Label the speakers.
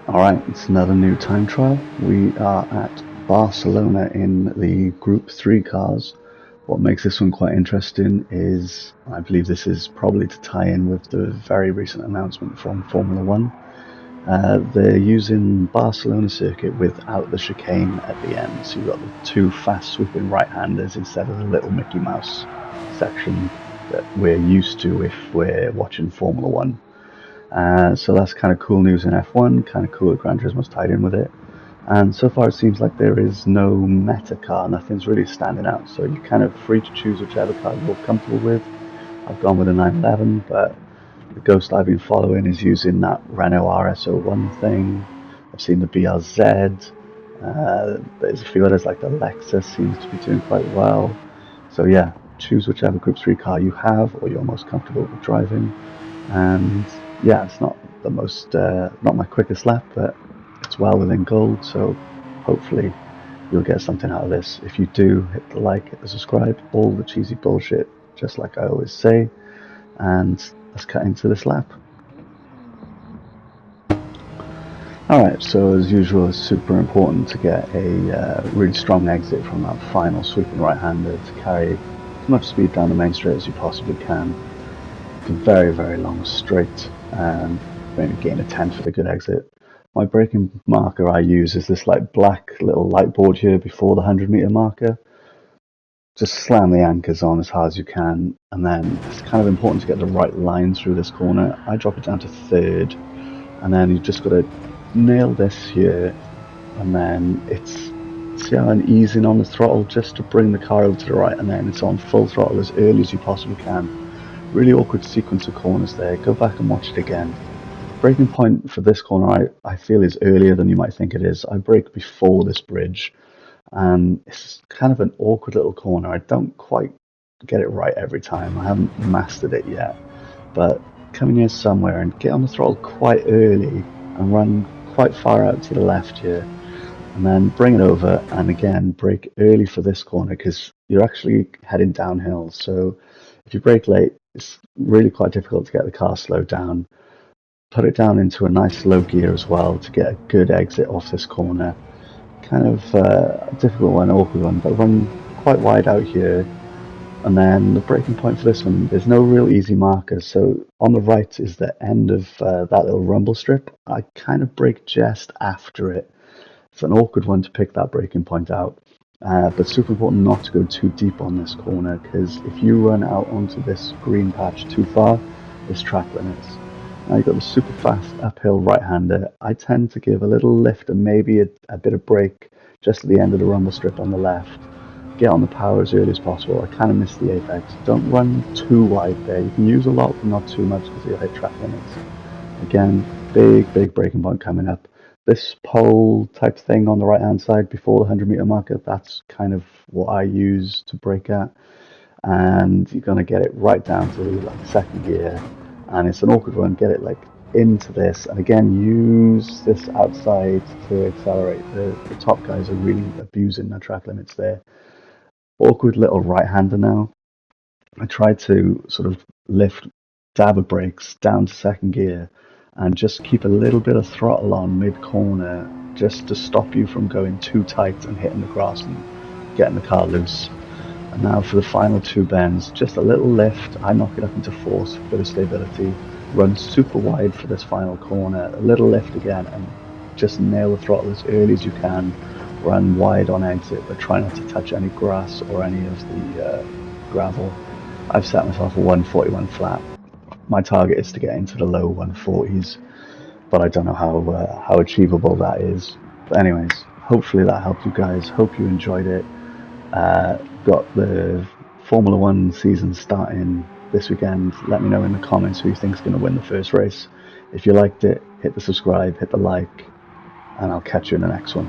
Speaker 1: Alright, it's another new time trial. We are at Barcelona in the Group 3 cars. What makes this one quite interesting is, I believe this is probably to tie in with the very recent announcement from Formula 1. They're using Barcelona circuit without the chicane at the end, so you've got the two fast sweeping right-handers instead of the little Mickey Mouse section that we're used to if we're watching Formula 1. So that's kind of cool news in F1, kind of cool that Gran Turismo's tied in with it. And so far it seems like there is no meta car, nothing's really standing out. So you're kind of free to choose whichever car you're comfortable with. I've gone with a 911, but the Ghost I've been following is using that Renault RS01 thing. I've seen the BRZ. There's a few others like the Lexus seems to be doing quite well. So yeah, choose whichever Group 3 car you have or you're most comfortable with driving. And yeah, it's not the most, not my quickest lap, but it's well within gold, so hopefully you'll get something out of this. If you do, hit the like, hit the subscribe, all the cheesy bullshit, just like I always say, and let's cut into this lap. Alright, so as usual, it's super important to get a really strong exit from that final sweeping right-hander to carry as much speed down the main straight as you possibly can. It's a very, very long straight, and maybe gain a 10 for the good exit. My braking marker I use is this like black little light board here before the 100-meter marker. Just slam the anchors on as hard as you can, and then it's kind of important to get the right line through this corner. I drop it down to third, and then you've just got to nail this here, and then it's, see how I'm easing on the throttle just to bring the car over to the right, and then it's on full throttle as early as you possibly can. Really awkward sequence of corners there. Go back and watch it again. Braking point for this corner I feel is earlier than you might think it is. I brake before this bridge, and it's kind of an awkward little corner. I don't quite get it right every time. I haven't mastered it yet, but come in here somewhere and get on the throttle quite early and run quite far out to the left here, and then bring it over and again brake early for this corner because you're actually heading downhill. So if you brake late, it's really quite difficult to get the car slowed down. Put it down into a nice low gear as well to get a good exit off this corner. Kind of a difficult one, awkward one, but run quite wide out here. And then the braking point for this one, there's no real easy marker. So on the right is the end of that little rumble strip. I kind of brake just after it. It's an awkward one to pick that braking point out. But super important not to go too deep on this corner, because if you run out onto this green patch too far, there's track limits. Now you've got the super fast uphill right-hander. I tend to give a little lift and maybe a bit of brake just at the end of the rumble strip on the left. Get on the power as early as possible. I kind of missed the apex. Don't run too wide there. You can use a lot, but not too much because you'll hit track limits. Again, big braking point coming up. This pole type thing on the right-hand side before the 100-meter marker, that's kind of what I use to brake at. And you're going to get it right down to like second gear. And it's an awkward one. Get it like into this. And again, use this outside to accelerate. The top guys are really abusing their track limits there. Awkward little right-hander now. I tried to sort of lift dabber brakes down to second gear and just keep a little bit of throttle on mid-corner just to stop you from going too tight and hitting the grass and getting the car loose. And now for the final two bends, just a little lift. I knock it up into fourth, bit of stability, run super wide for this final corner, a little lift again, and just nail the throttle as early as you can. Run wide on exit, but try not to touch any grass or any of the gravel. I've set myself a 141 flat. My target is to get into the low 140s, but I don't know how achievable that is. But anyways, hopefully that helped you guys. Hope you enjoyed it. Got the Formula 1 season starting this weekend. Let me know in the comments who you think is going to win the first race. If you liked it, hit the subscribe, hit the like, and I'll catch you in the next one.